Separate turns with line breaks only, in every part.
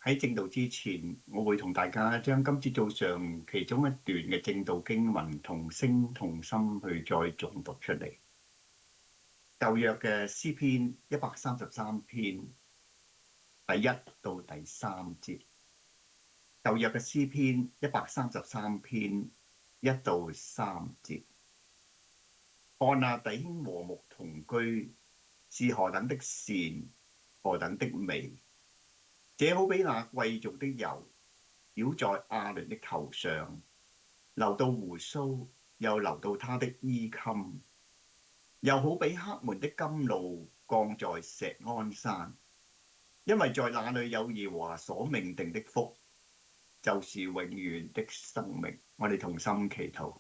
喺正道之前，我會同大家將今朝早上其中一段嘅正道經文同聲同心去再誦讀出嚟。舊約嘅詩篇133篇第1到第3節。舊約嘅詩篇133篇1到3節。看哪，弟兄和睦同居，是何等的善，何等的美！這好比那貴重的油，澆在亞倫的頭上，流到鬍鬚，又流到他的衣襟；又好比黑門的甘露降在錫安山，因為在那裡有耶和華所命定的福，就是永遠的生命。我哋同心祈禱。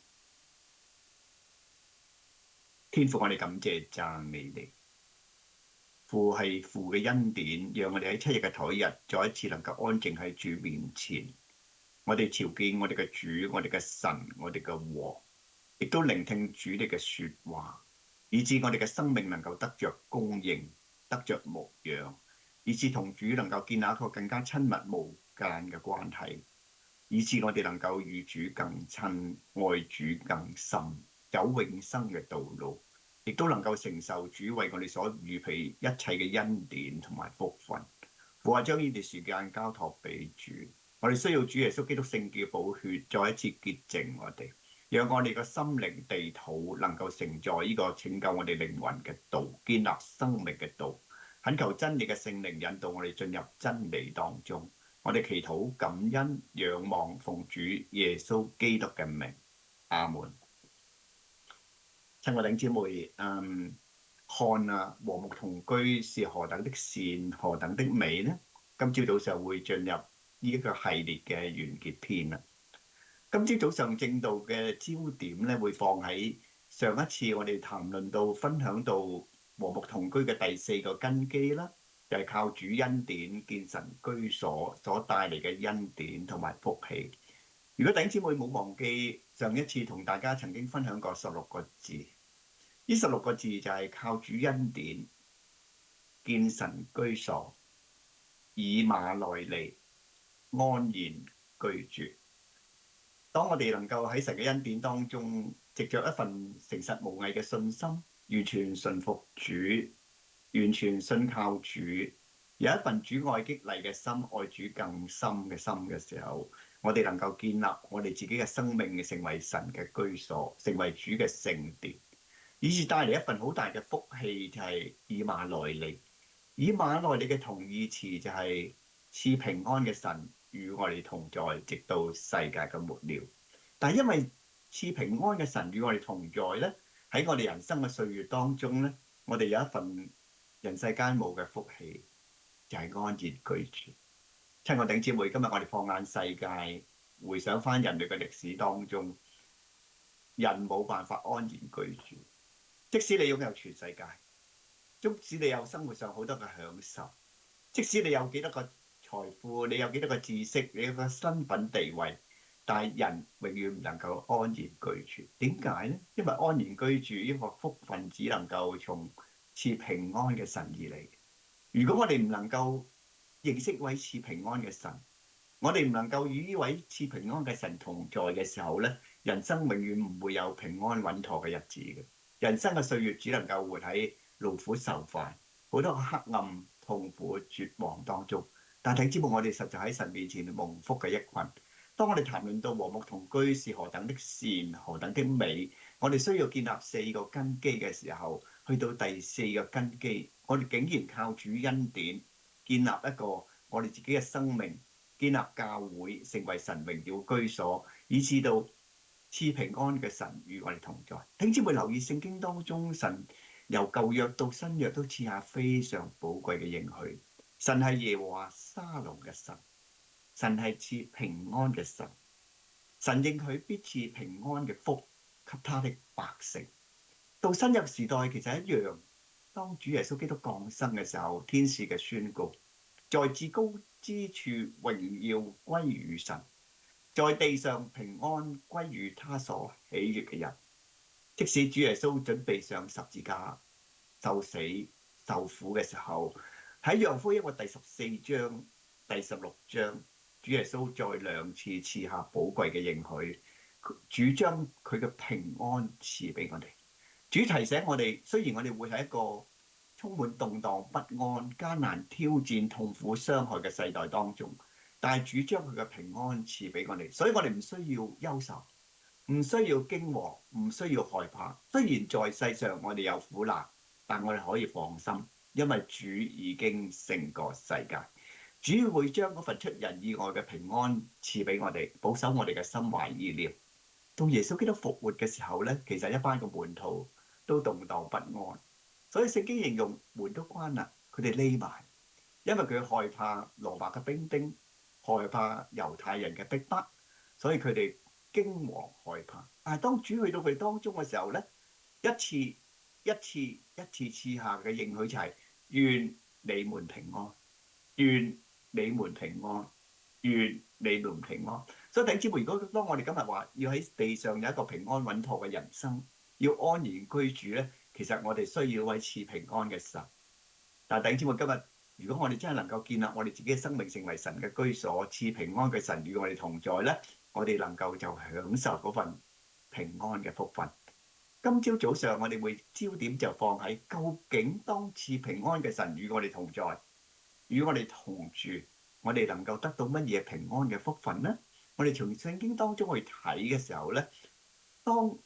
天父，我哋感謝讚美你。父係父嘅恩典，讓我哋喺7日嘅頭一日，再一次能夠安靜喺主面前。我哋朝見我哋嘅主，我哋嘅神，我哋嘅王，亦都聆聽主你嘅說話，以致我哋嘅生命能夠得着供應，得着牧養，以致同主能夠建立一個更加親密無間嘅關係，以致我哋能夠與主更親，愛主更深，走永生嘅道路。亦都能夠承受主為我哋所預備一切嘅恩典同埋福分。父啊，將呢段時間交託俾主，我哋需要主耶穌基督聖潔嘅寶血再一次潔淨我哋，讓我哋嘅心靈地土能夠承載呢個拯救我哋靈魂嘅道，建立生命嘅道。懇求真理嘅聖靈引導我哋進入真理當中。我哋祈禱感恩仰望奉主耶穌基督嘅名，阿門。親愛的弟兄姊妹，看啊，和睦同居是何等的善，何等的美呢？今朝早上會進入呢一個系列嘅完結篇啦。今朝早上正道嘅焦點咧，會放喺上一次我哋談論到、分享到和睦同居嘅第4個根基啦，就係靠主恩典建神居所所帶嚟嘅恩典同埋福氣。如果弟兄姊妹冇忘記，上一次同大家曾經分享過16個字，呢16個字就係靠主恩典建神居所，以馬內利，安然居住。當我哋能夠喺神嘅恩典當中，藉着一份誠實無偽嘅信心，完全順服主，完全信靠主，有一份主愛激勵嘅心，愛主更深嘅心嘅時候，我哋能夠建立我哋自己嘅生命，成為神嘅居所，成為主嘅聖殿，以致帶嚟一份好大嘅福氣，就係以馬內利。以馬內利嘅同義詞就係賜平安嘅神與我哋同在，直到世界嘅末了。但係因為賜平安嘅神與我哋同在咧，喺我哋人生嘅歲月當中咧，我哋有一份人世間冇嘅福氣，就係安然居住。親愛弟兄姊妹，今日我哋放眼世界，回想翻人類嘅歷史當中，人冇辦法安然居住。即使你擁有全世界，即使你有生活上好多嘅享受，即使你有幾多個財富，你有幾多個知識，你有個身份地位，但係人永遠唔能夠安然居住。點解呢？因為安然居住呢個福分只能夠從賜平安嘅神而嚟。如果我哋唔能夠認識位賜平安嘅神，我哋唔能夠與呢位賜平安嘅神同在嘅時候咧，人生永遠唔會有平安穩妥嘅日子嘅。人生嘅歲月只能夠活喺勞苦愁煩、好多黑暗、痛苦、絕望當中。但係知道我哋實在喺神面前蒙福嘅一群。當我哋談論到和睦同居是何等的善、何等的美，我哋需要建立4個根基嘅時候，去到第4個根基，我哋竟然靠主恩典建立一個我哋自己嘅生命，建立教會，成為神榮耀居所，以至到賜平安嘅神與我哋同在。請姊妹留意聖經當中，神由舊約到新約都賜下非常寶貴嘅應許。神係耶和華沙龍嘅神，神係賜平安嘅神，神應許必賜平安嘅福給他的百姓。到新約時代其實一樣，當主耶穌基督降生嘅時候，天使嘅宣告，在至高之處榮耀歸於神，在地上平安歸於他所喜悅嘅人。即使主耶穌準備上十字架受死受苦嘅時候，喺約翰福音第14章第16章，主耶穌再兩次賜下寶貴嘅應許，主將佢嘅平安賜俾我哋。主提醒我哋，雖然我哋會喺一個充滿動盪不安、艱難挑戰、痛苦傷害嘅世代當中，但係主將佢嘅平安賜俾我哋，所以我哋唔需要憂愁，唔需要驚惶，唔需要害怕。雖然在世上我哋有苦難，但我哋可以放心，因為主已經勝過世界。主會將嗰份出人意外嘅平安賜俾我哋，保守我哋嘅心懷意念。到耶穌基督復活嘅時候咧，其實一班嘅門徒都動盪不安，所以聖經形容門都關啦，佢哋匿埋，因為佢害怕羅馬嘅兵丁，害怕猶太人嘅逼迫，所以佢哋驚惶害怕。但係當主去到佢哋當中嘅時候咧，一次賜下嘅應許就係願你們平安，願你們平安，願你們平安。所以弟兄姊妹，如果當我哋今日話要喺地上有一個平安穩妥嘅人生，要安然居住咧，其實我哋需要位賜平安嘅神。但係弟兄姊妹，今日如果我哋真係能夠建立我哋自己嘅生命成為神嘅居所，賜平安嘅神與我哋同在咧，我哋能夠就享受嗰份平安嘅福分。今朝早上我哋會焦點就放喺究竟當賜平安嘅神與我哋同在，與我哋同住，我哋能夠得到乜嘢平安嘅福分呢？我哋從聖經當中去睇嘅時候咧，當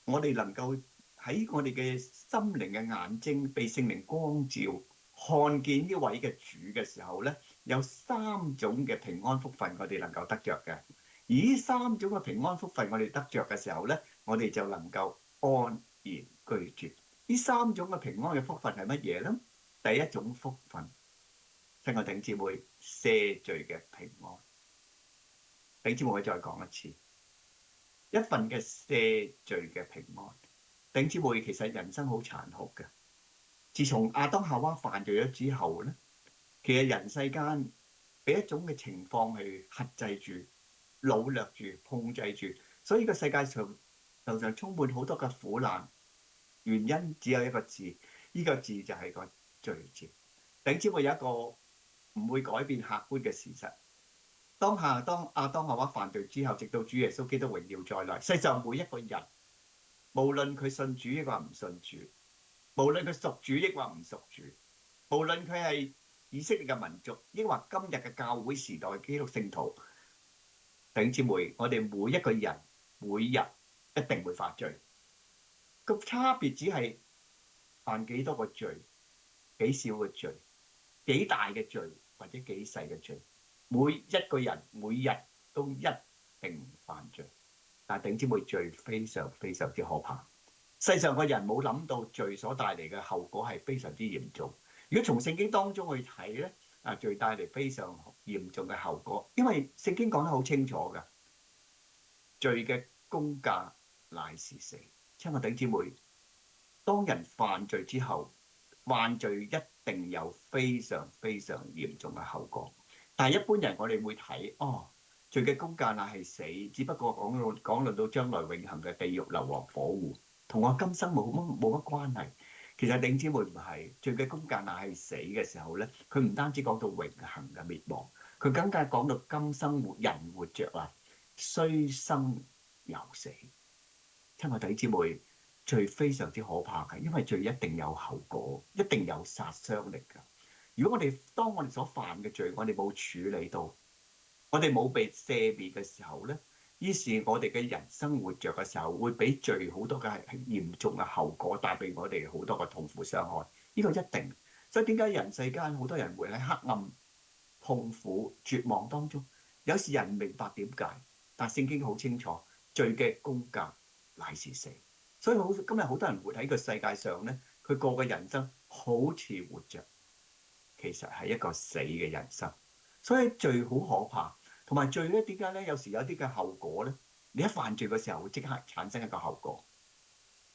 我哋能夠喺我哋嘅心靈嘅眼睛被聖靈光照，看見呢位嘅主嘅時候咧，有3種嘅平安福分我哋能夠得着嘅。而呢3種嘅平安福分我哋得着嘅時候咧，我哋就能夠安然居住。呢3種嘅平安嘅福分係乜嘢咧？第一種福分，親愛弟兄姊妹，赦罪嘅平安。弟兄姊妹，我再講一次，一份嘅赦罪嘅平安。弟兄姊妹，其實人生好殘酷嘅。自從亞當夏娃犯罪咗之後咧，其實人世間俾一種嘅情況去克制住、擄掠住、控制住，所以個世界上常常充滿好多嘅苦難。原因只有一個字，呢個字就係個罪字。弟兄姊妹，有一個唔會改變客觀嘅事實。當亞當夏娃犯罪之後，直到主耶穌基督榮耀再來，世上每一個人，無論佢信主抑或唔信主，無論佢屬主抑或唔屬主，無論佢係以色列嘅民族，抑或今日嘅教會時代嘅基督聖徒，弟兄姊妹，我哋每一個人每日一定會犯罪。個差別只係犯幾多個罪，幾少嘅罪，幾大嘅罪或者幾細嘅罪。每一個人每日都一定犯罪，但係弟兄姊妹，罪非常非常之可怕。世上嘅人冇諗到罪所帶嚟嘅後果係非常之嚴重。如果從聖經當中去睇咧，罪帶嚟非常嚴重嘅後果，因為聖經講得好清楚㗎，罪嘅工價乃是死。親愛弟兄姊妹，當人犯罪之後，犯罪一定有非常非常嚴重嘅後果。但係一般人我哋會睇，罪嘅工價乃係死，只不過講論到將來永恆嘅地獄、硫磺、火湖，同我今生冇乜關係。其實弟兄姊妹，唔係，罪嘅工價乃係死嘅時候咧，佢唔單止講到永恆嘅滅亡，佢更加講到今生人活着啊，雖生有死。親愛弟兄姊妹，罪非常之可怕嘅，因為罪一定有後果，一定有殺傷力㗎。如果當我哋所犯嘅罪，我哋冇處理到，我哋冇被赦免嘅時候咧，於是我哋嘅人生活着嘅時候，會俾罪好多嘅嚴重嘅後果帶俾我哋好多嘅痛苦傷害。呢個一定。所以點解人世間好多人會喺黑暗、痛苦、絕望當中？有時人唔明白點解，但聖經好清楚，罪嘅工價乃是死。所以今日好多人活喺個世界上咧，佢過嘅人生好似活着，其實係一個死嘅人生。所以罪好可怕，同埋罪咧，點解咧？有時有啲嘅後果咧，你一犯罪嘅時候會即刻產生一個後果，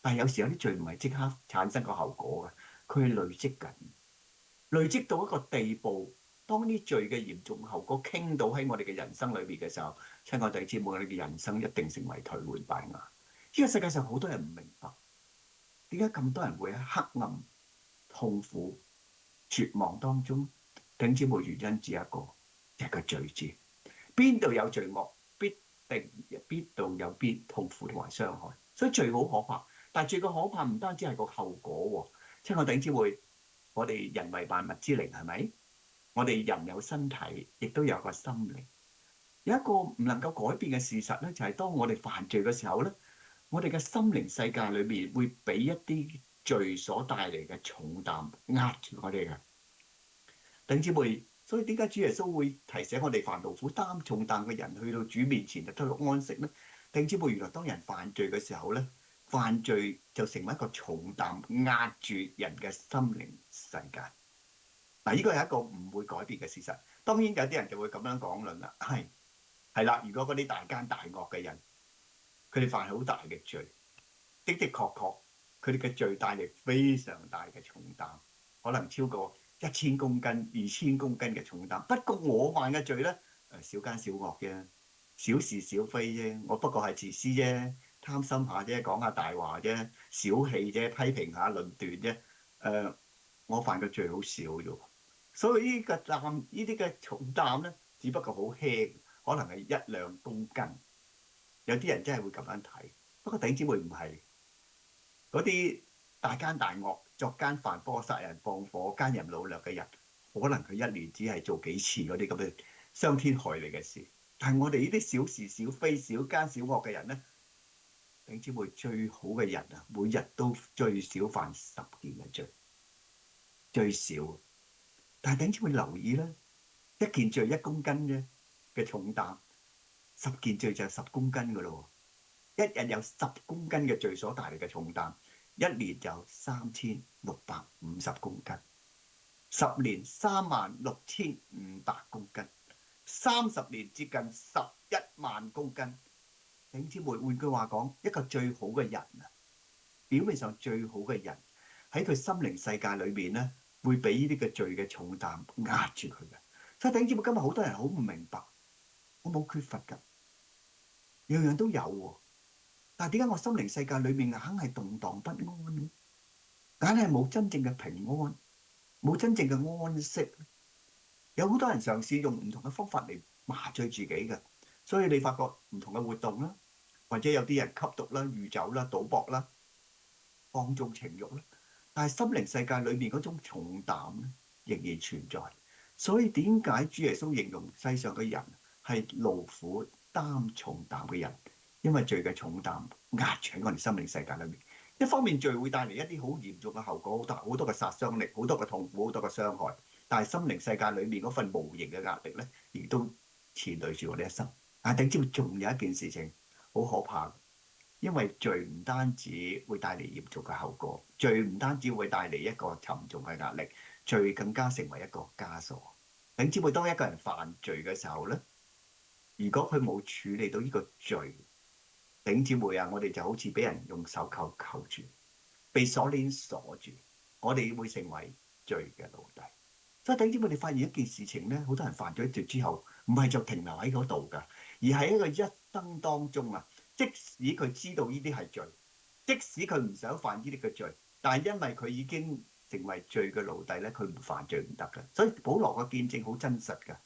但係有時有啲罪唔係即刻產生個後果嘅，佢係累積緊，累積到一個地步。當啲罪嘅嚴重後果傾倒喺我哋嘅人生裏邊嘅時候，親愛弟兄姊妹，我哋嘅人生一定成為頹垣敗瓦。呢個世界上好多人唔明白，點解咁多人會喺黑暗、痛苦、絕望當中？弟兄姊妹，原因只一個，就係個罪字。邊度有罪惡，必度有痛苦同埋傷害。所以罪好可怕，但係罪嘅可怕唔單止係個後果喎。親愛弟兄姊妹，我哋人為萬物之靈，係咪？我哋人有身體，亦都有個心靈。有一個唔能夠改變嘅事實咧，就係當我哋犯罪嘅時候咧，我哋嘅心靈世界裏面會俾一啲罪所帶嚟嘅重擔壓住我哋嘅。弟兄姊妹，所以點解主耶穌會提醒我哋凡勞苦擔重擔嘅人去到主面前就得到安息咧？弟兄姊妹，原來當人犯罪嘅時候咧，犯罪就成為一個重擔壓住人嘅心靈世界。嗱，呢個係一個唔會改變嘅事實。當然有啲人就會咁樣講論啦，係啦，如果嗰啲大奸大惡嘅人，佢哋犯好大嘅罪，的確佢哋嘅罪帶嚟非常大嘅重擔，可能超過1000公斤、2000公斤嘅重擔。不過我犯嘅罪咧，小奸小惡啫，小是小非啫，我不過係自私啫，貪心下啫，講下大話啫，小氣啫，批評下論斷啫。我犯嘅罪好少啫，所以呢啲嘅重擔咧，只不過好輕，可能係1-2公斤。有啲人真係會咁樣睇，不過弟兄姊妹唔係嗰啲大奸大惡、作奸犯科、殺人放火、奸淫擄掠嘅人，可能佢一年只係做幾次嗰啲咁嘅傷天害理嘅事。但係我哋呢啲小是小非、小奸小惡嘅人咧，弟兄姊妹，最好嘅人啊，每日都最少犯10件嘅罪，最少。但係弟兄姊妹留意啦，一件罪1公斤啫嘅重擔，10件罪就係10公斤噶咯。一日有10公斤嘅罪所帶嚟嘅重擔，一年就3650公斤，10年36500公斤，30年接近11萬公斤。弟兄姊妹，換句話講，一個最好嘅人啊，表面上最好嘅人喺佢心靈世界裏面咧，會俾呢啲嘅罪嘅重擔壓住佢嘅。所以弟兄姊妹，今日好多人好唔明白，我冇缺乏㗎，樣樣都有喎，但係點解我心靈世界裏面硬係動盪不安咧？硬係冇真正嘅平安，冇真正嘅安息。有好多人嘗試用唔同嘅方法嚟麻醉自己嘅，所以你發覺唔同嘅活動啦，或者有啲人吸毒啦、酗酒啦、賭博啦、放縱情慾啦，但係心靈世界裏面嗰種重擔咧仍然存在。所以點解主耶穌形容世上嘅人係勞苦擔重擔嘅人？因為罪嘅重擔壓住喺我哋心靈世界裏面。一方面罪會帶嚟一啲好嚴重嘅後果，好多嘅殺傷力，好多嘅痛苦，好多嘅傷害。但係心靈世界裏面嗰份無形嘅壓力咧，亦都纏累住我哋一生。但係頂住仲有一件事情好可怕，因為罪唔單止會帶嚟嚴重嘅後果，罪唔單止會帶嚟一個沉重嘅壓力，罪更加成為一個枷鎖。頂住，當一個人犯罪嘅時候咧，如果佢冇處理到呢個罪，頂姊妹啊，我哋就好似俾人用手扣扣住，被鎖鏈鎖住，我哋會成為罪嘅奴隸。所以頂姊妹，你發現一件事情咧，好多人犯咗罪之後，唔係就停留喺嗰度㗎，而係一個一生當中啊，即使佢知道呢啲係罪，即使佢唔想犯呢啲嘅罪，但係因為佢已經成為罪嘅奴隸咧，佢唔犯罪唔得㗎。所以保羅嘅見證好真實㗎，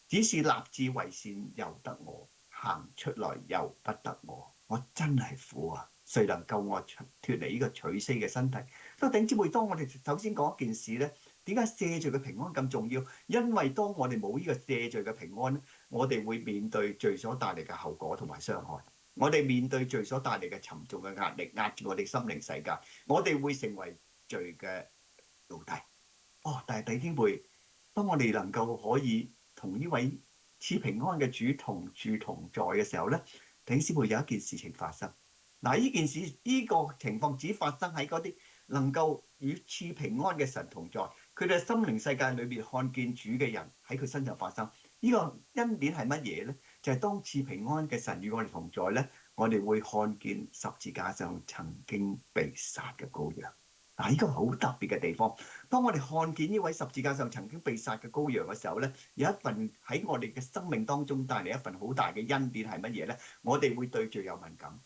只是立志為善由得我，行出來由不得我，我真係苦啊！誰能救我脫離呢個取死嘅身體？所以弟兄姊妹，當我哋首先講一件事咧，點解赦罪嘅平安咁重要？因為當我哋冇呢個赦罪嘅平安咧，我哋會面對罪所帶嚟嘅後果同埋傷害，我哋面對罪所帶嚟嘅沉重嘅壓力，壓住我哋心靈世界，我哋會成為罪嘅奴隸。但係弟兄姊妹，當我哋能夠可以同呢位賜平安嘅主同住同在嘅時候咧，弟兄姊妹，有一件事情發生。嗱，呢件事呢個情況只發生喺嗰啲能夠與賜平安嘅神同在，佢哋心靈世界裏面看見主嘅人喺佢身上發生。呢個恩典係乜嘢咧？就係當賜平安嘅神與我哋同在咧，我哋會看見十字架上曾經被殺嘅羔羊。嗱，呢個好特別嘅地方。當我哋看見呢位十字架上曾經被殺嘅羔羊嘅時候咧，有一份喺我哋嘅生命當中帶嚟一份好大嘅恩典係乜嘢咧？我哋會對罪有敏感，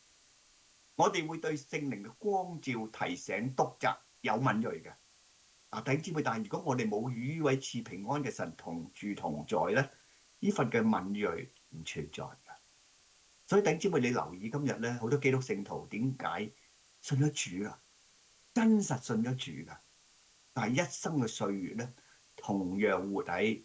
我哋會對聖靈嘅光照、提醒、督責有敏鋭嘅。弟兄姊妹，但係如果我哋冇與呢位賜平安嘅神同住同在咧，呢份嘅敏鋭唔存在㗎。所以弟兄姊妹，你留意今日咧，好多基督聖徒點解信咗主啊？真實信咗主㗎，但係一生嘅歲月咧，同樣活喺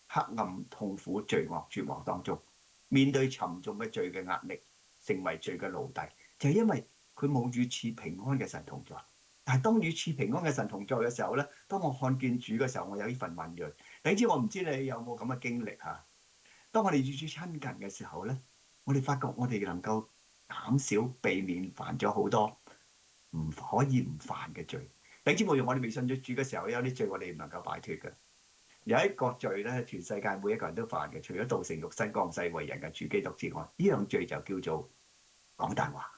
黑暗、痛苦、罪惡、絕望當中，面對沉重嘅罪嘅壓力，成為罪嘅奴隸，就係因為佢冇與賜平安嘅神同在。但係當與賜平安嘅神同在嘅時候咧，當我看見主嘅時候，我有呢份敏鋭。你知我唔知你有冇咁嘅經歷嚇？當我哋與主親近嘅時候咧，我哋發覺我哋能夠減少避免犯咗好多唔可以唔犯嘅罪。你知冇用？我哋未信咗主嘅時候，有啲罪我哋唔能夠擺脫嘅。有一個罪咧，全世界每一個人都犯嘅，除咗道成肉身降世為人嘅主基督之外，呢樣罪就叫做講大話。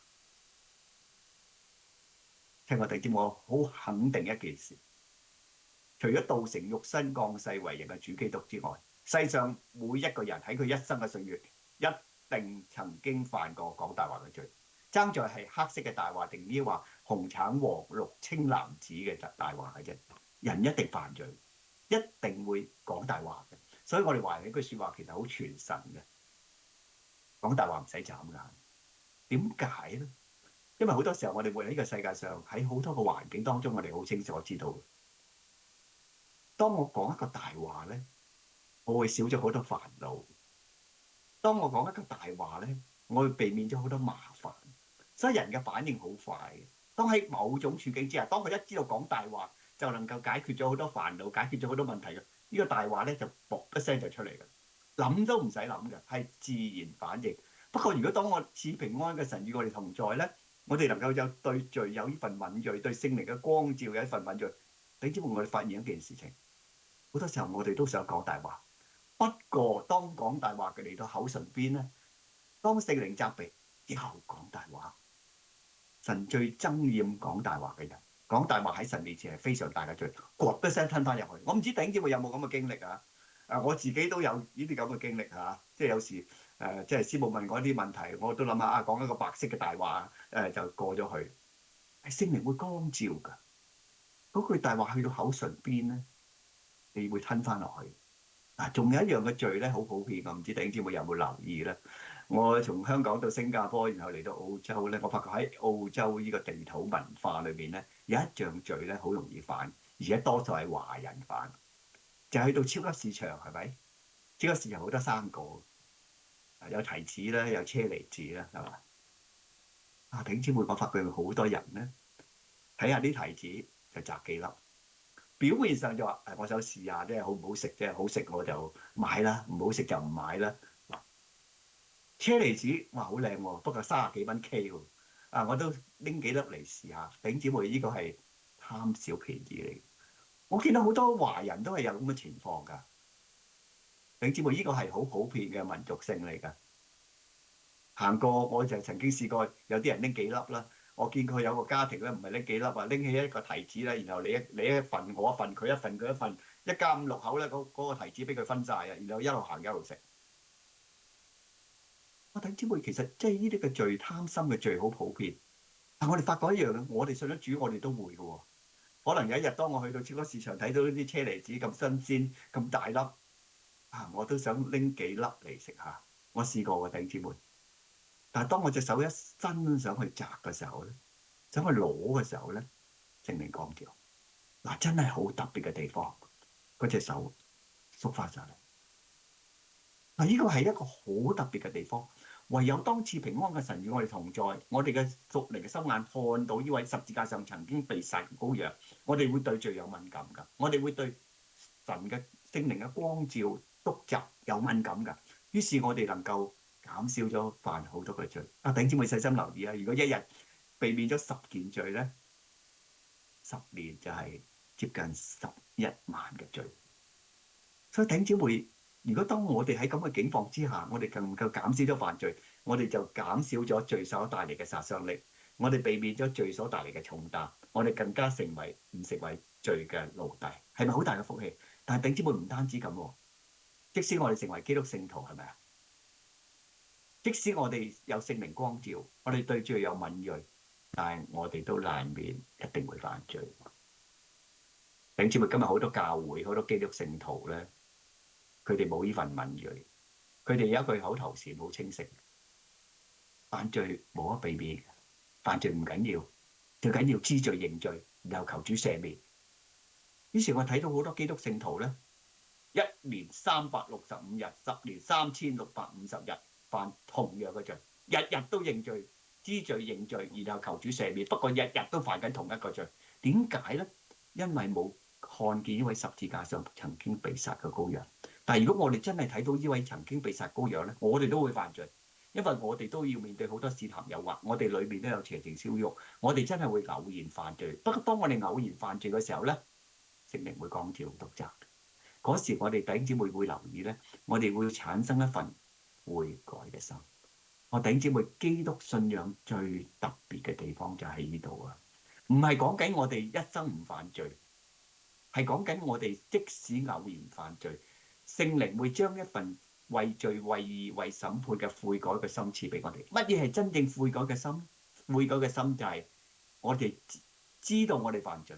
聽我哋知我好肯定一件事，除咗道成肉身降世為人嘅主基督之外，世上每一個人喺佢一生嘅歲月，一定曾經犯過講大話嘅罪。爭在係黑色嘅大話定呢話紅橙黃綠青藍紫嘅大話嘅啫。人一定犯罪，一定會講大話嘅。所以我哋話呢句説話其實好傳神嘅，講大話唔使眨眼。點解咧？因為好多時候我哋活喺呢個世界上，喺好多個環境當中，我哋好清楚知道，當我講一個大話咧，我會少咗好多煩惱；當我講一個大話咧，我會避免咗好多麻煩。所以人嘅反應好快嘅。當喺某種處境之下，當佢一知道講大話就能夠解決咗好多煩惱，解決咗好多問題嘅，呢個大話咧就啵一聲就出嚟嘅，諗都唔使諗嘅，係自然反應。不過如果當我賜平安嘅神與我哋同在咧，我哋能夠有對罪有呢份敏鋭，對聖靈嘅光照有一份敏鋭。你知唔知我哋發現一件事情？好多時候我哋都想講大話，不過當講大話嘅嚟到口唇邊咧，當聖靈責備又講大話。神最憎厭講大話嘅人，講大話喺神面前係非常大嘅罪，咕一聲吞翻入去。我唔知頂姊妹有冇咁嘅經歷啊？我自己都有呢啲咁嘅經歷嚇，即係有時即係師母問我一啲問題，我都諗下講一個白色嘅大話就過咗去。聖靈會光照㗎，嗰句大話去到口唇邊咧，你會吞翻落去。仲有一樣嘅罪咧，好普遍，我唔知頂姊妹有冇留意咧？我從香港到新加坡，然後嚟到澳洲咧，我發覺喺澳洲呢個地土文化裏邊咧，有一樣罪咧好容易犯，而且多數係華人犯，就去到超級市場，係咪？超級市場好多生果，有提子啦，有車厘子啦，係嘛？頂姊妹，我發覺好多人咧睇下啲提子就摘幾粒，表面上就話我想試下啫，好唔好食啫？好食我就買啦，唔好食就唔買啦。車厘子哇好靚喎，不過30幾蚊 K 喎，我都拎幾粒嚟試下。頂姊妹，呢個係貪小便宜嚟。我見到好多華人都係有咁嘅情況㗎。頂姊妹，呢個係好普遍嘅民族性嚟㗎。行過我就曾經試過有啲人拎幾粒啦，我見佢有個家庭咧，唔係拎幾粒啊，拎起一個提子咧，然後你一份我一份，佢一份佢一份，一家5、6口咧，嗰個提子俾佢分晒啊，然後一路行一路食。我睇姊妹，其實即係呢啲嘅罪，貪心嘅罪好普遍。但我哋發覺一樣嘅，我哋信咗主，我哋都會嘅喎。可能有一日，當我去到超級市場睇到呢啲車厘子咁新鮮、咁大粒，我都想拎幾粒嚟食下。我試過嘅，弟兄姊妹。但係當我隻手一伸上去摘嘅時候咧，想去攞嘅時候咧，聖靈光照。真係好特別嘅地方，嗰隻手縮翻上嚟。呢個係一個好特別嘅地方，唯有當賜平安嘅神與我哋同在，我哋嘅屬靈嘅心眼看到呢位十字架上曾經被殺嘅羔羊，我哋會對罪有敏感㗎，我哋會對神嘅聖靈嘅光照督責有敏感㗎，於是我哋能夠減少咗犯好多嘅罪。弟兄姊妹細心留意啊！如果一日避免咗10件罪咧，10年就係接近11萬嘅罪。所以弟兄姊妹，如果當我哋喺咁嘅境況之下，我哋能夠減少咗犯罪，我哋就減少咗罪所帶嚟嘅殺傷力，我哋避免咗罪所帶嚟嘅重擔，我哋更加唔成為罪嘅奴隸，係咪好大嘅福氣？但係弟兄姊妹唔單止咁，即使我哋成為基督聖徒，係咪啊？即使我哋有聖靈光照，我哋對罪有敏鋭，但係我哋都難免一定會犯罪。弟兄姊妹，今日好多教會、好多基督聖徒咧，佢哋冇呢份敏鋭，佢哋有一句口頭禪好清晰：犯罪無可避免，犯罪唔緊要，最緊要知罪認罪，然後求主赦免。於是我睇到好多基督聖徒咧，一年365日，10年3650日，犯同樣嘅罪，日日都認罪、知罪認罪，然後求主赦免。不過日日都犯緊同一個罪，點解咧？因為冇看見呢位十字架上曾經被殺嘅羔羊。但係如果我哋真係睇到呢位曾經被殺羔羊咧，我哋都會犯罪，因為我哋都要面對好多試探誘惑，我哋裏面都有邪情小慾，我哋真係會偶然犯罪。不過當我哋偶然犯罪嘅時候咧，聖靈會光照督責。嗰時我哋弟兄姊妹會留意咧，我哋會產生一份悔改嘅心。我弟兄姊妹，基督信仰最特別嘅地方就喺呢度啊！唔係講緊我哋一生唔犯罪，係講緊我哋即使偶然犯罪，聖靈會將一份為罪、為義、為審判嘅悔改嘅心賜俾我哋。乜嘢係真正悔改嘅心？悔改嘅心就係我哋知道我哋犯罪，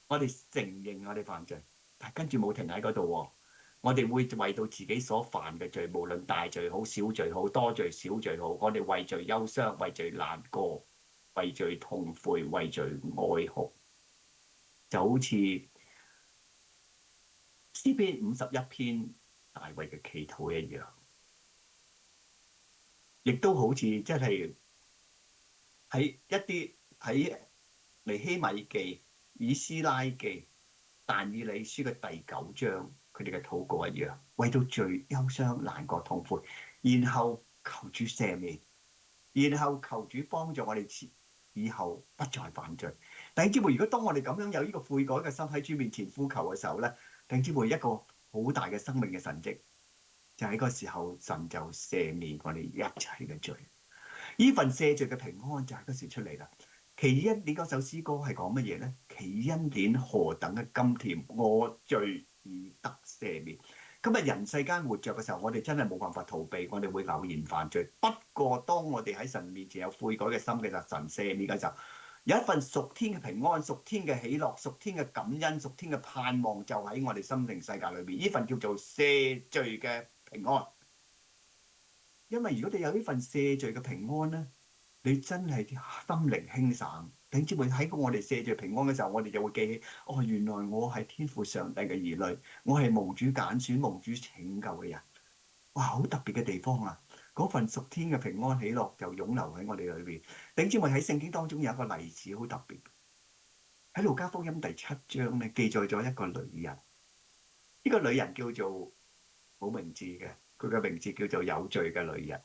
我哋承認我哋犯罪，但跟住冇停喺嗰度喎。我哋會為到自己所犯嘅罪，無論大罪好、小罪好、多罪少罪好，我哋為罪憂傷、為罪難過、為罪痛悔、為罪哀哭，就好似詩篇51篇大衛嘅祈禱一樣，亦都好似即係喺一啲喺尼希米記、以斯拉記、但以理書嘅第9章，佢哋嘅禱告一樣，為到罪憂傷難過痛悔，然後求主赦免，然後求主幫助我哋以後不再犯罪。弟兄姊妹，如果當我哋咁樣有呢個悔改嘅心喺主面前呼求嘅時候咧，弟兄姊妹，一個好大嘅生命嘅神蹟，就喺嗰時候神就赦免我哋一切嘅罪。呢份赦罪嘅平安就喺嗰時出嚟啦。奇恩典嗰首詩歌係講乜嘢咧？奇恩典何等嘅甘甜，我罪已得赦免。今日人世間活着嘅時候，我哋真係冇辦法逃避，我哋會偶然犯罪。不過當我哋喺神面前有悔改嘅心嘅時候，神赦免嘅時候，有一份屬天嘅平安、屬天嘅喜樂、屬天嘅感恩、屬天嘅盼望，就喺我哋心靈世界裏邊。呢份叫做赦罪嘅平安。因為如果你有呢份赦罪嘅平安咧，你真係心靈輕省。弟兄姊妹，喺我哋赦罪平安嘅時候，我哋就會記起，哦，原來我係天父上帝嘅兒女，我係蒙主揀選、蒙主拯救嘅人。哇，好特別嘅地方啊！嗰份屬天嘅平安喜樂就湧流喺我哋裏邊。弟兄姊妹，喺聖經當中有一個例子好特別，喺路加福音第7章咧記載咗一個女人。呢個女人叫做冇名字嘅，佢嘅名字叫做有罪嘅女人。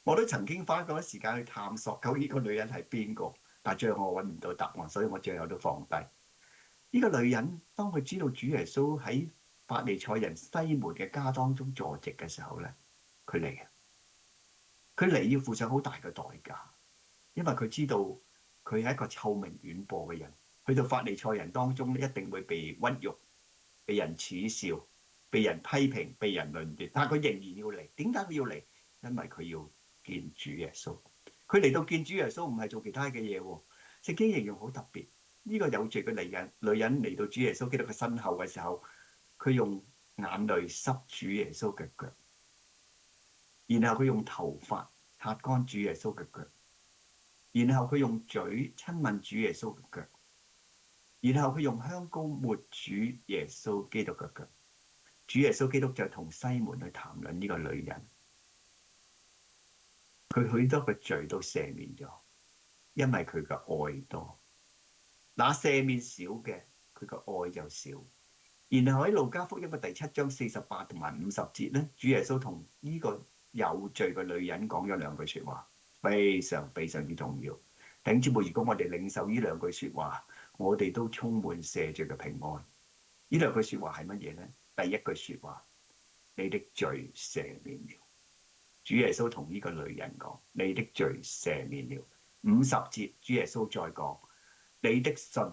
我都曾經花過時間去探索究竟呢個女人係邊個，但最後我揾唔到答案，所以我最後都放低。呢個女人當佢知道主耶穌喺法利賽人西門嘅家當中坐席嘅時候咧，佢嚟啊！佢嚟要付上好大嘅代價，因為佢知道佢係一個臭名遠播嘅人，去到法利賽人當中咧，一定會被屈辱、被人恥笑、被人批評、被人論斷。但係佢仍然要嚟，點解佢要嚟？因為佢要見主耶穌。佢嚟到見主耶穌，唔係做其他嘅嘢喎。聖經形容好特別，呢個有罪嘅女人嚟到主耶穌基督嘅身後嘅時候，佢用眼淚濕主耶穌嘅腳，然後佢用頭髮擦乾主耶穌嘅腳，然後佢用嘴親吻主耶穌嘅腳，然後佢用香膏抹主耶穌基督嘅腳。主耶穌基督就同西門去談論呢個女人，佢許多嘅罪都赦免咗，因為佢嘅愛多。那赦免少嘅，佢嘅愛就少。然後喺路加福音嘅第7章48同埋50節咧，主耶穌同呢個有罪嘅女人講咗兩句說話，非常非常之重要。弟兄姊妹，如果我哋領受呢兩句說話，我哋都充滿赦罪嘅平安。呢兩句說話係乜嘢咧？第一句說話，你的罪赦免了。主耶穌同呢個女人講，你的罪赦免了。50節，主耶穌再講，你的信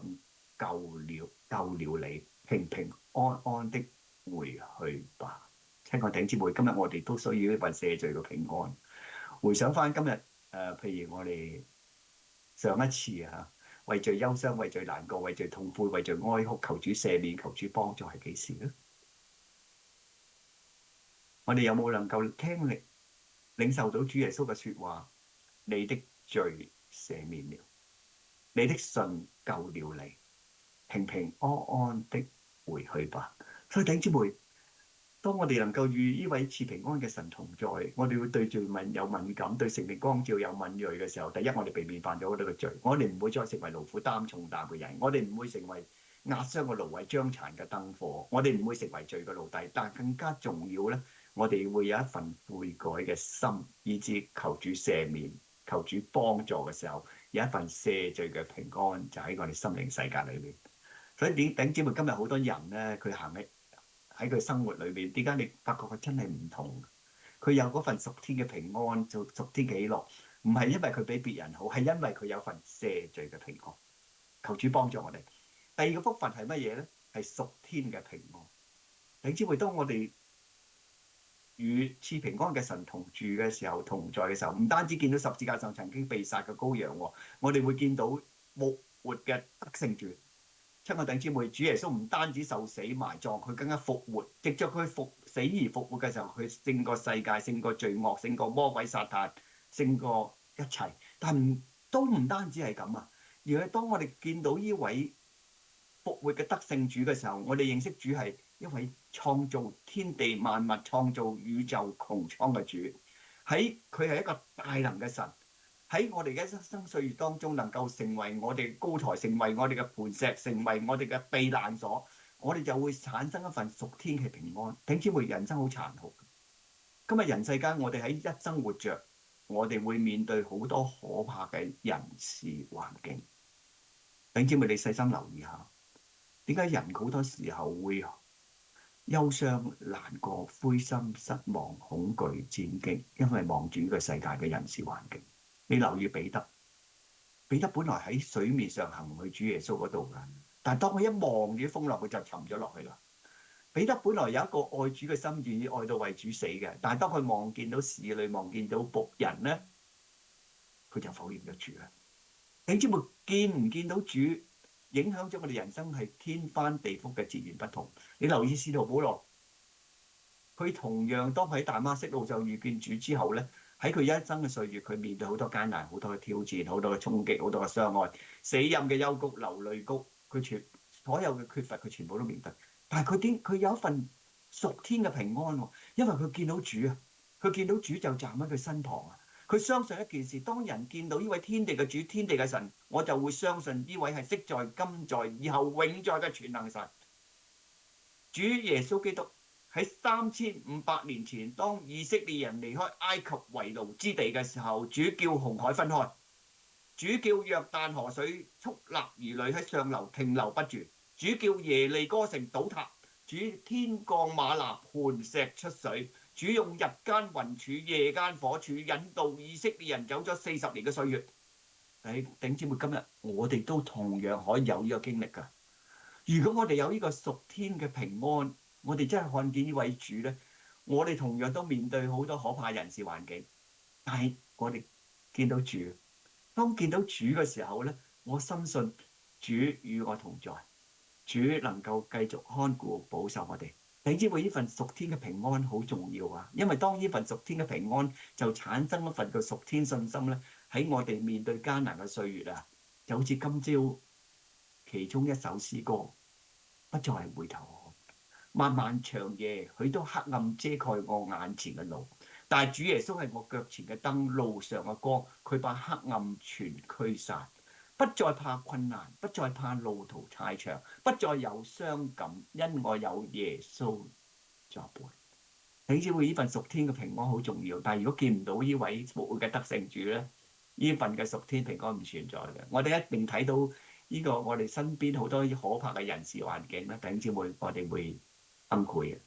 救了你，平平安安的回去吧。親愛弟兄姊妹，今日我哋都需要一份赦罪嘅平安。回想翻今日譬如我哋上一次為罪憂傷、為罪難過、為罪痛悔、為罪哀哭，求主赦免、求主幫助係幾時咧？我哋有冇能夠聽力領受到主耶穌嘅説話？你的罪赦免了，你的信救了你，平平安安的回去吧。所以弟兄姊妹，當我哋能夠與呢位賜平安嘅神同在，我哋會對罪有敏感，對聖靈光照有敏鋭嘅時候，第一，我哋避免犯咗好多嘅罪，我哋唔會再成為勞苦擔重擔嘅人，我哋唔會成為壓傷嘅蘆葦、將殘嘅燈火，我哋唔會成為罪嘅奴隸。但更加重要咧，我哋會有一份悔改嘅心，以至求主赦免、求主幫助嘅時候，有一份赦罪嘅平安就喺我哋心靈世界裏面。所以弟兄姊妹，今日好多人咧，佢行喺佢生活裏面，點解你發覺佢真係唔同？佢有嗰份屬天嘅平安，做屬天嘅喜樂，唔係因為佢比別人好，係因為佢有份赦罪嘅平安。求主幫助我哋。第二個福分係乜嘢咧？係屬天嘅平安。弟兄姊妹，當我哋與賜平安嘅神同住嘅時候、同在嘅時候，唔單止見到十字架上曾經被殺嘅羔羊，我哋會見到復活嘅得勝主。親愛弟兄姊妹，主耶穌唔單止受死埋葬，佢更加復活。藉著佢死而復活嘅時候，佢勝過世界、勝過罪惡、勝過魔鬼撒旦、勝過一切。但都唔單止係咁啊！而係當我哋見到呢位復活嘅得勝主嘅時候，我哋認識主係一位創造天地萬物、創造宇宙穹蒼嘅主。佢係一個大能嘅神。喺我哋嘅一生歲月當中，能夠成為我哋高台，成為我哋嘅磐石，成為我哋嘅避難所，我哋就會產生一份屬天嘅平安。弟兄姊妹，人生好殘酷。今日人世間，我哋喺一生活着，我哋會面對好多可怕嘅人事環境。弟兄姊妹，你細心留意下，點解人好多時候會憂傷、難過、灰心、失望、恐懼、戰兢？因為望住呢個世界嘅人事環境。你留意彼得本來喺水面上行去主耶穌嗰度㗎，但係當佢一望住風浪，佢就沉咗落去啦。彼得本來有一個愛主嘅心，願意愛到為主死嘅，但係當佢望見到使女、望見到僕人咧，佢就否認咗主啦。你知冇見唔見到主影響咗我哋人生係天翻地覆嘅截然不同？你留意使徒保羅，佢同樣當佢喺大馬色路上遇見主之後咧。喺佢一生嘅歲月，佢面對好多艱難、好多嘅挑戰、好多嘅衝擊、好多嘅傷害、死蔭嘅幽谷、流淚谷，佢所有嘅缺乏，佢全部都面對。但係佢有一份屬天嘅平安喎，因為佢見到主啊，佢見到主就站喺佢身旁啊。佢相信一件事，當人見到呢位天地嘅主、天地嘅神，我就會相信呢位係昔在、今在、以後永在嘅全能神。主耶穌基督。喺3500年前，當以色列人離開埃及為奴之地嘅時候，主叫紅海分開，主叫約旦河水蓄立而壘喺上流停留不住，主叫耶利哥城倒塌，主天降嗎哪磐石出水，主用日間雲柱、夜間火柱引導以色列人走咗40年嘅歲月。弟兄姊妹，今日我哋都同樣可以有呢個經歷㗎。如果我哋有呢個屬天嘅平安，我哋真係看見呢位主咧，我哋同樣都面對好多可怕人事環境，但係我哋見到主，當見到主嘅時候咧，我深信主與我同在，主能夠繼續看顧保守我哋。你知唔知呢份屬天嘅平安好重要啊？因為當呢份屬天嘅平安就產生一份嘅屬天信心咧，喺我哋面對艱難嘅歲月啊，就好似今朝其中一首詩歌，不再係回頭。漫漫長夜，許多黑暗遮蓋我眼前嘅路，但係主耶穌係我腳前嘅燈，路上嘅光，佢把黑暗全驅散，不再怕困難，不再怕路途太長，不再有傷感，因我有耶穌作伴。你知唔知呢份屬天嘅平安好重要？但係如果見唔到呢位復活嘅得勝主咧，呢份嘅屬天平安唔存在嘅。我哋一定睇到呢個我哋身邊好多可怕嘅人事環境咧，弟兄姊妹，我哋會崩潰嘅，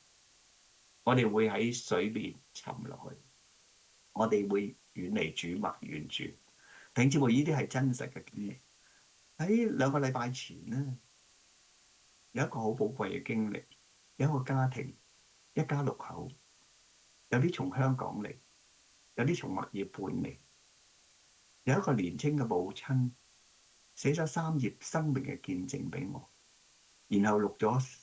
我哋會喺水面沉落去，我哋會遠離主、默遠主。弟兄姊妹，呢啲係真實嘅經歷。喺2個禮拜前咧，有一個好寶貴嘅經歷，有一個家庭，一家6口，有啲從香港嚟，有啲從墨爾本嚟，有一個年輕嘅母親寫咗3頁生命嘅見證俾我，然後錄咗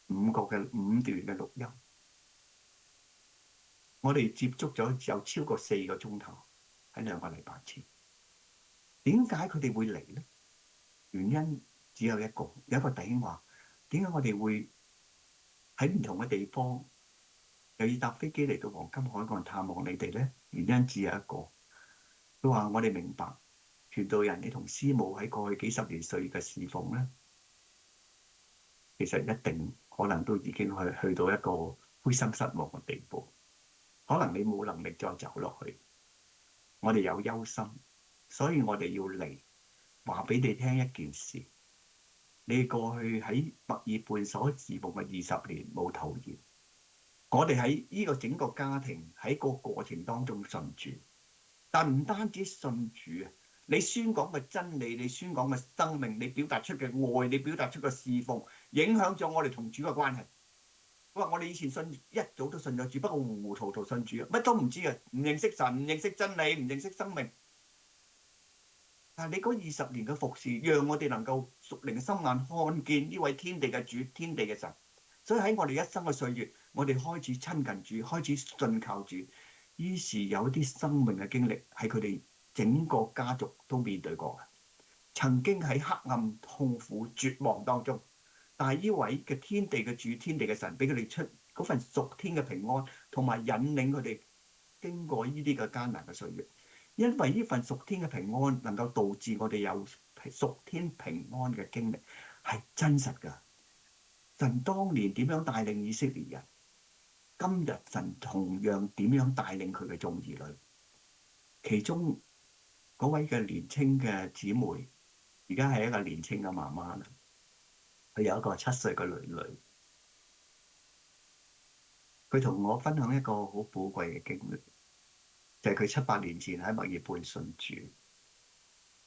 5段嘅錄音。我哋接觸咗有超過4個鐘頭，喺2個禮拜前。點解佢哋會嚟呢？原因只有一個，有一個弟兄話：點解我哋會喺唔同嘅地方又要搭飛機嚟到黃金海岸探望你哋呢？原因只有一個，佢話我哋明白傳道人你同師母喺過去幾十年歲嘅侍奉呢，其實一定可能都已經去到一個灰心失望嘅地步，可能你冇能力再走落去。我哋有憂心，所以我哋要嚟話俾你聽一件事：你過去喺墨爾本所侍奉嘅20年冇徒然。我哋喺呢個整個家庭喺個過程當中信主，但唔單止信主啊！你宣講嘅真理，你宣講嘅生命，你表達出嘅愛，你表達出嘅侍奉，影響咗我哋同主嘅關係。佢話我哋以前信一早都信咗主，不過糊糊塗塗信主，乜都唔知啊，唔認識神，唔認識真理，唔認識生命。但係你嗰20年嘅服侍，讓我哋能夠屬靈嘅心眼看見呢位天地嘅主，天地嘅神。所以喺我哋一生嘅歲月，我哋開始親近主，開始信靠主。於是有啲生命嘅經歷係佢哋整個家族都面對過嘅，曾經喺黑暗、痛苦、絕望當中，但係呢位嘅天地嘅主、天地嘅神，俾佢哋出嗰份屬天嘅平安，同埋引領佢哋經過呢啲嘅艱難嘅歲月。因為呢份屬天嘅平安，能夠導致我哋有屬天平安嘅經歷，係真實㗎。神當年點樣帶領以色列人，今日神同樣點樣帶領佢嘅眾兒女。其中嗰位嘅年青嘅姊妹，而家係一個年青嘅媽媽啦。佢有一個7歲嘅女女，佢同我分享一個好寶貴嘅經歷，就係佢7、8年前喺墨爾本信主，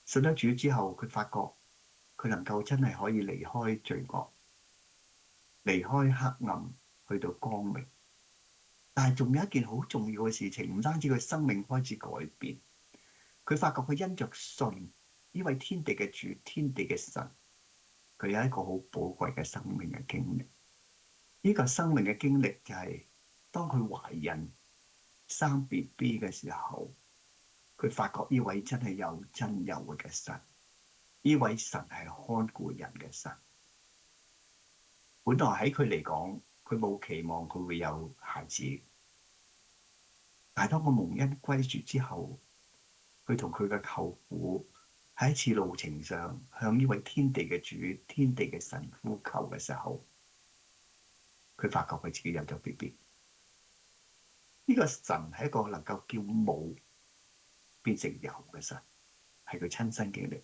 信咗主之後，佢發覺佢能夠真係可以離開罪惡，離開黑暗，去到光明。但係仲有一件好重要嘅事情，唔單止佢生命開始改變，佢發覺佢因着信呢位天地嘅主、天地嘅神，佢有一個好寶貴嘅生命嘅經歷。呢個生命嘅經歷就係當佢懷孕生 BB 嘅時候，佢發覺呢位真係有真有活嘅神，呢位神係看顧人嘅神。本來喺佢嚟講，佢冇期望佢會有孩子，但係當我蒙恩歸主之後，佢同佢嘅舅父喺一次路程上向呢位天地嘅主、天地嘅神呼求嘅時候，佢發覺佢自己有咗 BB。呢個神係一個能夠叫冇變成有嘅神，係佢親身經歷，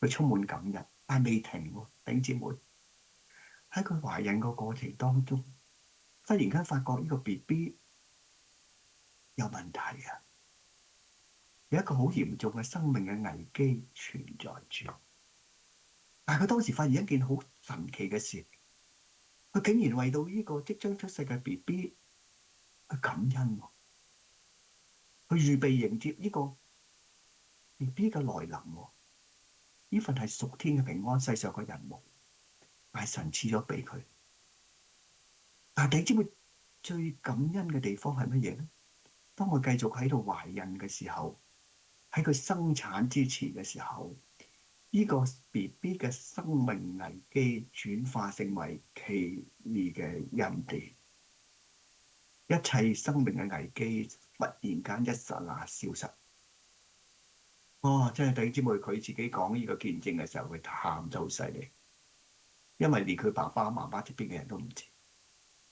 佢充滿感恩，但未停喎。弟兄姊妹，喺佢懷孕個過程當中，忽然間發覺呢個 BB 有問題啊，有一個好嚴重嘅生命嘅危機存在住。但係佢當時發現一件好神奇嘅事，佢竟然為到呢個即將出世嘅 BB 去感恩，去預備迎接呢個 BB 嘅來臨。呢份係屬天嘅平安，世上嘅人冇，但係神賜咗俾佢。但係你知唔知最感恩嘅地方係乜嘢咧？當我繼續喺度懷孕嘅時候，喺佢生產之前嘅時候，呢個 BB 嘅生命危機轉化成為奇異嘅恩典，一切生命嘅危機忽然間一剎那消失。真係弟兄姊妹，佢自己講呢個見證嘅時候，佢喊得好犀利，因為連佢爸爸媽媽側邊嘅人都唔知。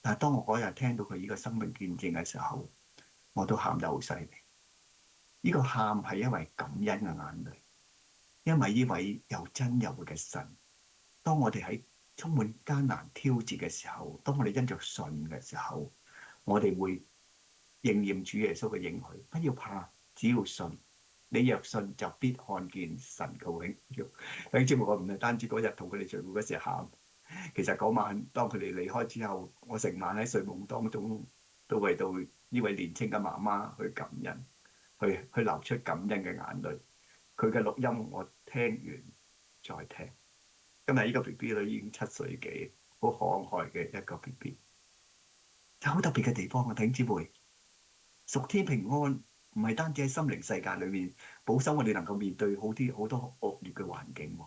但係當我嗰日聽到佢呢個生命見證嘅時候，我都喊得好犀利。呢個喊係因為感恩嘅眼淚，因為呢位有真有活嘅神，當我哋喺充滿艱難挑戰嘅時候，當我哋因着信嘅時候，我哋會應驗主耶穌嘅應許，不要怕，只要信。你若信，就必看見神嘅榮耀。弟兄姊妹，我唔係單止嗰日同佢哋聚會嗰時喊，其實嗰晚當佢哋離開之後，我成晚喺睡夢當中都為到呢位年青嘅媽媽去感恩，去流出感恩嘅眼淚。佢嘅錄音我聽完，再聽。今日呢個 BB 女已經7歲幾，好可愛嘅一個 BB， 有好特別嘅地方啊！弟兄姊妹，屬天平安唔係單止喺心靈世界裏面保守我哋能夠面對好多惡劣嘅環境，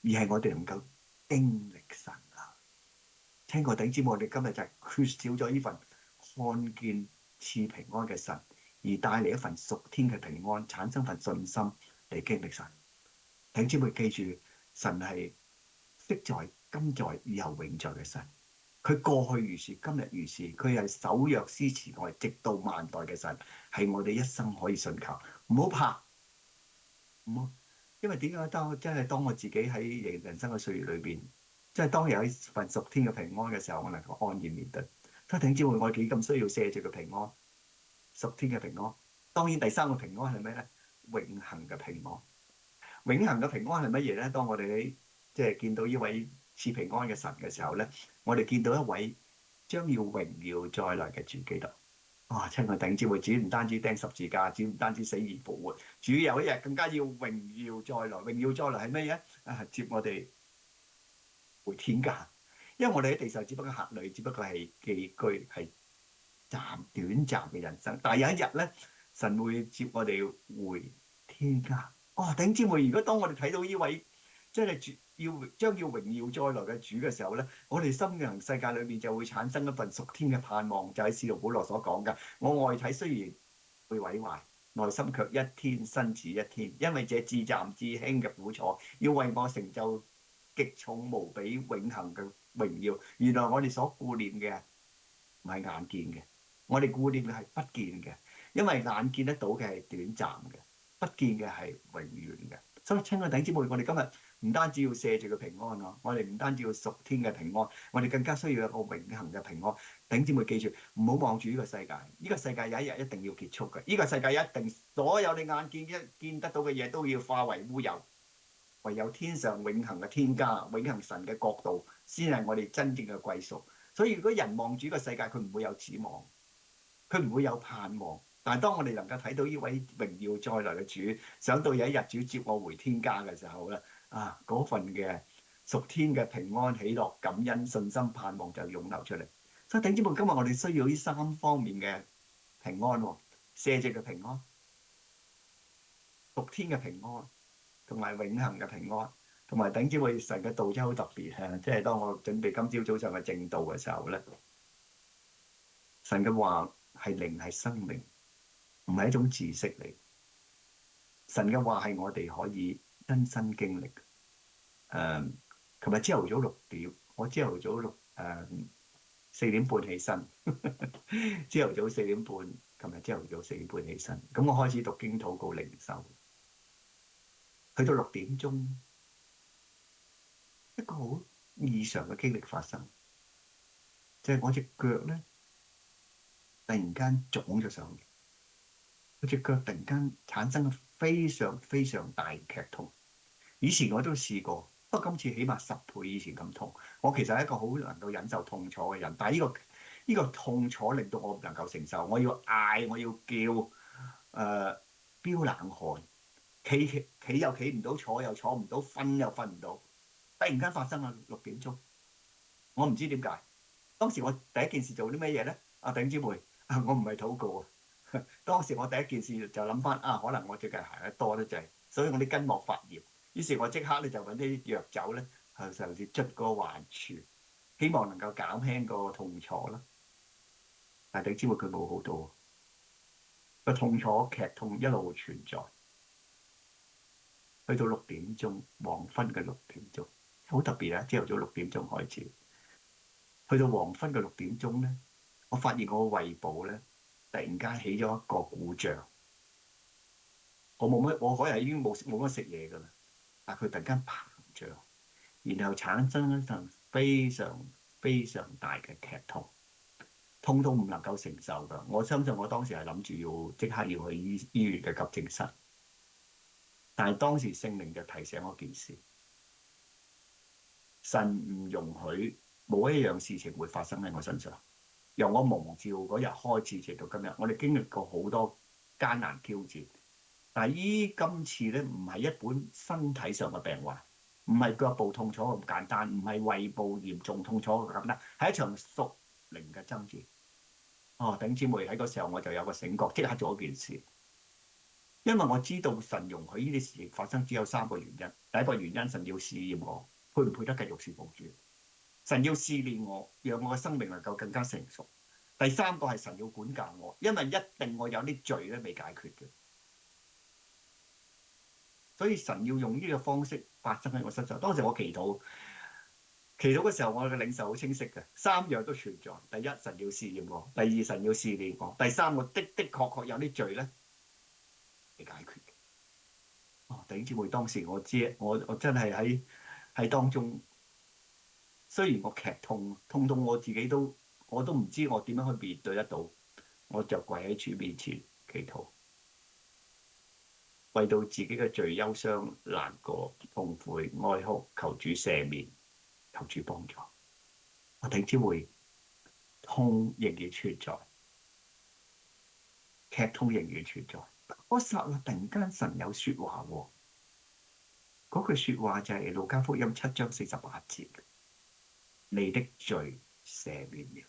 而係我哋能夠經歷神啊！聽過弟兄姊妹，我哋今日就係缺少咗呢份看見賜平安嘅神，而帶嚟一份屬天嘅平安，產生份信心嚟經歷神。弟兄姊妹記住，神係昔在、今在、以後永在嘅神。佢過去如是，今日如是。佢係守約施慈愛，直到萬代嘅神，係我哋一生可以信靠。唔好怕，唔好，因為點解當我自己喺人生嘅歲月裏邊，即係當有一份屬天嘅平安嘅時候，我能夠安然面對。所以弟兄姊妹，我幾咁需要借住嘅平安，屬天嘅平安。當然第三個平安係咩咧？永恆嘅平安。永恆嘅平安係乜嘢咧？當我哋即係見到呢位賜平安嘅神嘅時候咧，我哋見到一位將要榮耀再來嘅主基督。哇！親愛弟兄姊妹，主唔單止釘十字架，主唔單止死而復活，主有一日更加要榮耀再來。榮耀再來係乜嘢？接我哋回天家。因為我哋喺地上只不過客旅，只不過係寄居，係短暫嘅人生。但係有一日咧，神會接我哋回天家。哇！弟兄姊妹，如果當我哋睇到呢位即係將要榮耀再來嘅主嘅時候咧，我哋心靈世界裏面就會產生一份屬天嘅盼望，就喺使徒保羅所講嘅：我外體雖然會毀壞，內心卻一天新似一天，因為這至暫至輕嘅苦楚，要為我成就極重無比永恆嘅榮耀。原來我哋所顧念嘅唔係眼見嘅，我哋顧念嘅係不見嘅，因為眼見得到嘅係短暫嘅，不見嘅係永遠嘅。所以親愛弟兄姊妹，我哋今日唔單止要借住個平安啊，我哋唔單止要屬天嘅平安，我哋更加需要一個永恆嘅平安。弟兄姊妹記住，唔好望住呢個世界，呢個世界有一日一定要結束嘅，呢個世界一定所有你眼見得到嘅嘢都要化為烏有，唯有天上永恆嘅天家、永恆神嘅國度，先係我哋真正嘅歸屬。所以如果人望住呢個世界，佢唔會有指望，佢唔會有盼望。但係當我哋能夠睇到呢位榮耀再來嘅主，想到有一日主接我回天家嘅時候咧，嗰份嘅屬天嘅平安、喜樂、感恩、信心、盼望就湧流出嚟。所以弟兄姊妹，今日我哋需要呢3方面嘅平安喎，赦罪嘅平安、屬天嘅平安，同埋永恆嘅平安。同埋弟兄姊妹，神嘅道真係好特別啊！即係當我準備今朝早上嘅正道嘅時候咧，神嘅話係靈係生命。唔係一種知識嚟，神嘅話係我哋可以親身經歷。琴日朝頭早6點，我朝頭早4點半起身，朝頭早4點半，琴日朝頭早4點半起身，咁我開始讀經禱告靈修，去到6點鐘，一個好異常嘅經歷發生，就係我隻腳咧突然間腫咗上嚟。我隻腳突然間產生非常非常大嘅劇痛，以前我都試過，不過今次起碼10倍以前咁痛。我其實係一個好能夠忍受痛楚嘅人，但係呢個痛楚令到我唔能夠承受，我要嗌，我要叫，飆冷汗，企又企唔到，坐又坐唔到，瞓又瞓唔到。突然間發生啊，6點鐘，我唔知點解。當時我第一件事做啲咩嘢咧？弟兄姊妹，我唔係禱告啊。當時我第一件事就諗翻可能我最近行得多得滯，所以我啲筋膜發炎。於是我即刻咧就揾啲藥酒咧，嘗試捽個患處，希望能夠減輕個痛楚啦。但係你知唔知佢冇好到？個痛楚劇痛一路存在，去到6點鐘，黃昏嘅6點鐘，好特別啊！朝頭早6點鐘開始，去到黃昏嘅6點鐘咧，我發現我個胃部咧，突然間起咗一個鼓脹，我嗰日已經冇乜食嘢㗎啦，但係佢突然間膨脹，然後產生一陣非常非常大嘅劇痛，痛到唔能夠承受㗎。我相信我當時係諗住要即刻要去醫院嘅急症室，但係當時聖靈就提醒我件事，神唔容許冇一樣事情會發生喺我身上。由我蒙召嗰日開始，直到今日，我哋經歷過好多艱難挑戰。但係今次咧，唔係一本身體上嘅病患，唔係腳部痛楚咁簡單，唔係胃部嚴重痛楚咁簡單，係一場屬靈嘅爭戰。哦，弟兄姊妹，喺嗰時候我就有個醒覺，即刻做一件事，因為我知道神容許呢啲事情發生只有3個原因。第一個原因，神要試驗我配唔配得繼續侍奉主；神要試煉我，讓我嘅生命能夠更加成熟。第3個係神要管教我，因為一定我有啲罪咧未解決嘅，所以神要用呢個方式發生喺我身上。當時我祈禱嘅時候，我嘅領受好清晰嘅，3樣都存在。第一，神要試驗我；第二，神要試煉我；第3，我的確有啲罪咧未解決嘅。哦，弟兄姊妹，當時我知，我真係喺當中，雖然我劇痛到我自己我都唔知我點樣去面對得到，我就跪喺主面前祈禱，為到自己嘅罪憂傷、難過、痛悔、哀哭，求主赦免，求主幫助。我弟兄姊妹，痛仍然存在，劇痛仍然存在。嗰剎那突然間神有說話喎，嗰句說話就係路加福音7章48節，你的罪赦免了。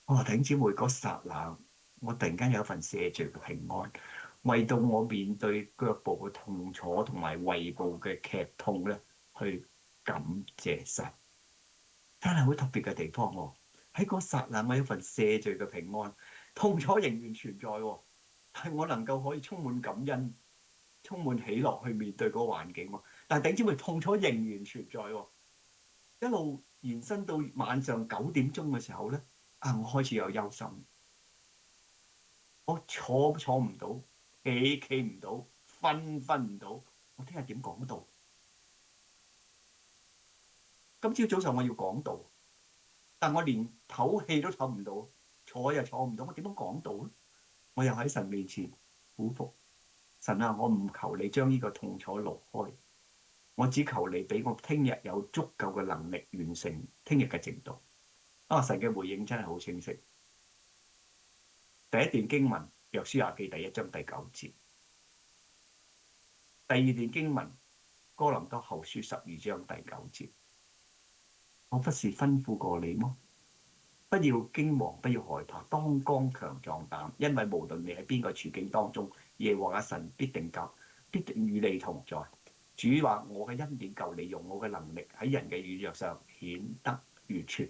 哦，弟兄姊妹，嗰剎那我突然間有一份赦罪嘅平安，為到我面對腳部嘅痛楚同埋胃部嘅劇痛咧，去感謝神，真係好特別嘅地方喎。喺嗰剎那我有一份赦罪嘅平安，痛楚仍然存在喎，但係我能夠可以充滿感恩、充滿喜樂去面對嗰個環境喎。但係弟兄姊妹，痛楚仍然存在喎，一路延伸到晚上9點鐘嘅時候咧，我開始有憂心，我坐唔到，企唔到，瞓唔到，我聽日點講道？今朝早上我要講道，但我連唞氣都唞唔到，坐又坐唔到，我點樣講道咧？我又喺神面前俯伏，神啊，我唔求你將呢個痛楚挪開，我只求你俾我聽日有足夠嘅能力完成聽日嘅正道。神嘅回應真係好清晰。第一段經文約書亞記第1章第9節，第二段經文哥林多後書12章第9節，我不是吩咐過你麼？不要驚惶，不要害怕，當剛強壯膽，因為無論你喺邊個處境當中，耶和華神必定與你同在。主話：我嘅恩典夠你用，我嘅能力喺人嘅軟弱上顯得完全。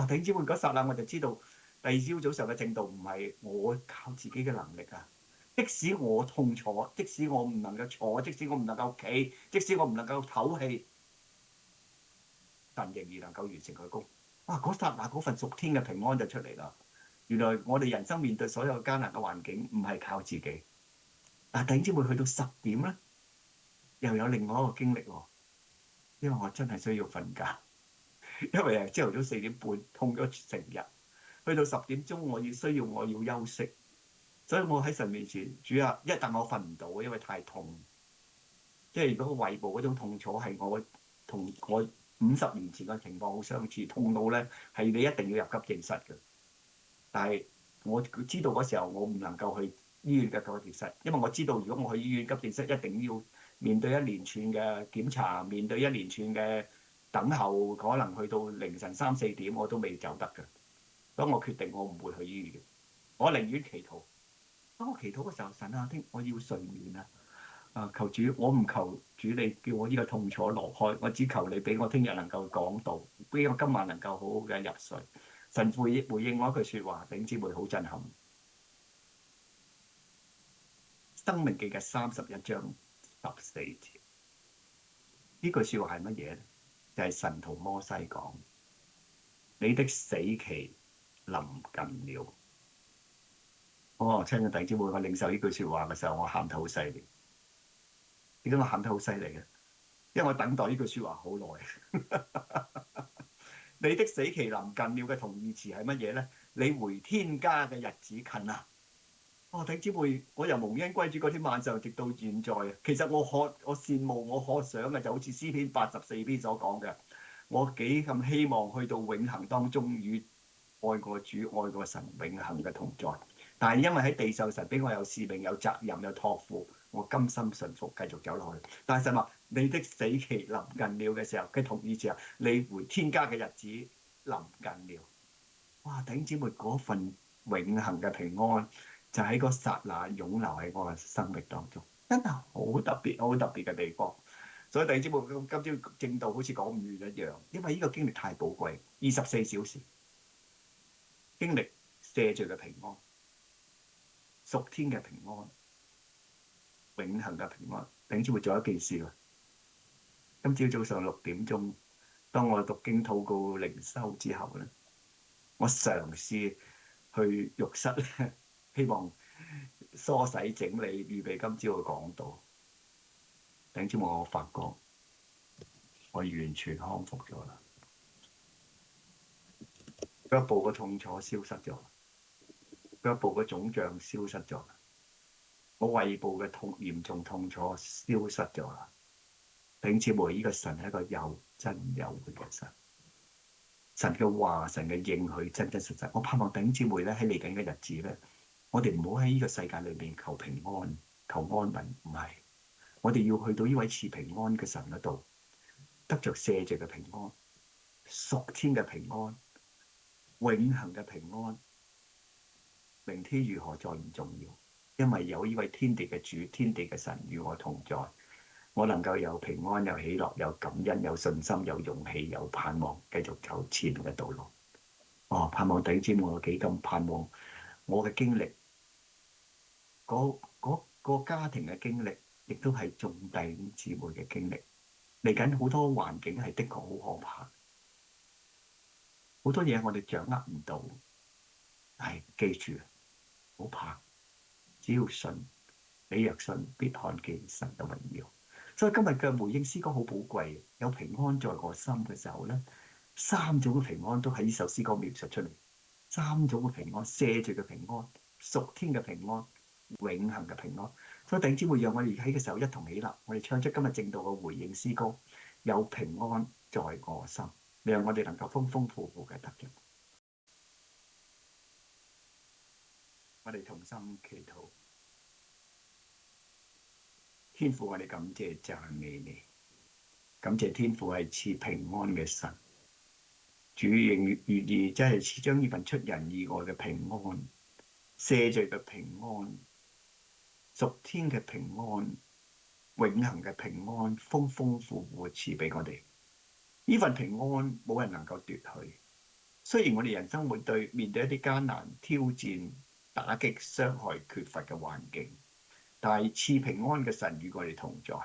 弟兄姊妹，嗰剎那我就知道，第二朝早上嘅正道唔係我靠自己嘅能力啊！即使我痛楚，即使我唔能夠坐，即使我唔能夠企，即使我唔能夠唞氣，神仍然能夠完成佢工。嗰剎那嗰份屬天嘅平安就出嚟啦！原來我哋人生面對所有艱難嘅環境，唔係靠自己。但弟兄姊妹，去到10點咧，又有另外一個經歷喎，因為我真係需要瞓覺，因為朝頭早4點半痛咗成日，去到10點鐘我要休息，所以我喺神面前，主啊，但我瞓唔到，因為太痛，即係如果個胃部嗰種痛楚係我同我50年前嘅情況好相似，痛到咧係你一定要入急症室嘅。但係我知道嗰時候我唔能夠去醫院嘅急症室，因為我知道如果我去醫院急症室，一定要面對一連串嘅檢查，面對一連串嘅等候，可能去到凌晨3、4點我都未走得嘅。所以我決定我唔會去醫院，我寧願祈禱。當我祈禱嘅時候，神啊，我要睡眠啊！求主，我唔求主你叫我呢個痛楚挪開，我只求你俾我聽日能夠講道，俾我今晚能夠好好嘅入睡。神回應我一句説話，弟兄姊妹好震撼。申命記嘅31章14節，呢句説話係乜嘢咧？就係神同摩西講：你的死期臨近了。親愛弟兄姊妹，我領受呢句説話嘅時候，我喊得好犀利。點解我喊得好犀利嘅？因為我等待呢句説話好耐。你的死期臨近了嘅同義詞係乜嘢咧？你回天家嘅日子近啦。弟兄姊妹，我由蒙恩歸主嗰天晚上直到現在，其實我羨慕我可想嘅就好似詩篇84篇所講嘅，我幾咁希望去到永恆當中與愛過主、愛過神永恆嘅同在。但係因為喺地上，神俾我有使命、有責任、有託付，我甘心順服，繼續走落去。但係神話你的死期臨近了嘅時候，佢同意時候，你回天家嘅日子臨近了。哇！弟兄姊妹，嗰份永恆嘅平安就喺個剎那湧流喺我嘅生命當中，真係好特別、好特別嘅地方。所以弟兄姊妹，今朝正道好似講唔完一樣，因為呢個經歷太寶貴，24小時經歷赦罪嘅平安、屬天嘅平安、永恆嘅平安。弟兄姊妹，做一件事喎，今朝早上6點鐘，當我讀經禱告靈修之後咧，我嘗試去浴室咧，希望梳洗整理，預備今朝嘅講道。弟兄姊妹，我發覺我完全康復咗啦，腳部嘅痛楚消失咗，腳部嘅腫脹消失咗，我胃部嘅嚴重痛楚消失咗啦。弟兄姊妹，呢個神係一個有真有活嘅神。神嘅話，神嘅應許真真實實。我盼望弟兄姊妹咧喺嚟緊嘅日子咧，我哋唔好喺呢個世界裏面求平安、求安穩，唔係。我哋要去到呢位賜平安嘅神嗰度，得着赦罪嘅平安、屬天嘅平安、永恆嘅平安。明天如何再唔重要，因為有呢位天地嘅主、天地嘅神與我同在。我能夠有平安、有喜樂、有感恩、有信心、有勇氣、有盼望，繼續走前面嘅道路。盼望弟兄姊妹有幾咁盼望我嘅經歷，個家庭嘅經歷，亦都係眾弟兄姊妹嘅經歷。嚟緊好多環境係的確好可怕，好多嘢我哋掌握唔到。係記住，唔好怕，只要信，你若信，必看見神嘅榮耀。所以今日嘅回應詩歌好寶貴，有平安在我心嘅時候咧，3種嘅平安都喺呢首詩歌描述出嚟。3種嘅平安：赦罪嘅平安、屬天嘅平安、永恆嘅平安。所以弟兄姊妹，讓我哋喺嘅時候一同起立，我哋唱出今日正道嘅回應詩歌，有平安在我心，讓我哋能夠豐豐富富嘅得着。我哋同心祈禱。天父，我哋感謝讚美你，感謝天父係賜平安嘅神，主仍願意真係將呢份出人意外嘅平安、赦罪嘅平安、屬天嘅平安、永恆嘅平安，豐豐富富賜俾我哋。呢份平安冇人能夠奪去。雖然我哋人生會面對一啲艱難、挑戰、打擊、傷害、缺乏嘅環境，但係賜平安嘅神與我哋同在，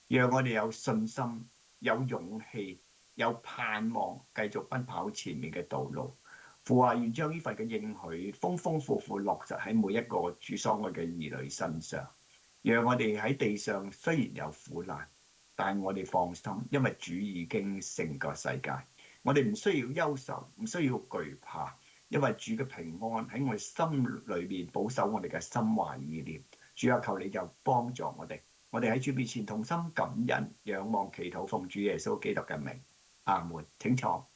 讓我哋有信心、有勇氣、有盼望，繼續奔跑前面嘅道路。父啊，願將呢份嘅應許豐豐富富落實喺每一個主所愛嘅兒女身上，讓我哋喺地上雖然有苦難，但係我哋放心，因為主已經勝過世界。我哋唔需要憂愁，唔需要懼怕，因為主嘅平安喺我哋心裏面保守我哋嘅心懷意念。主啊，求你就幫助我哋喺主面前同心感恩、仰望、祈禱，奉主耶穌基督嘅名，阿門。請坐。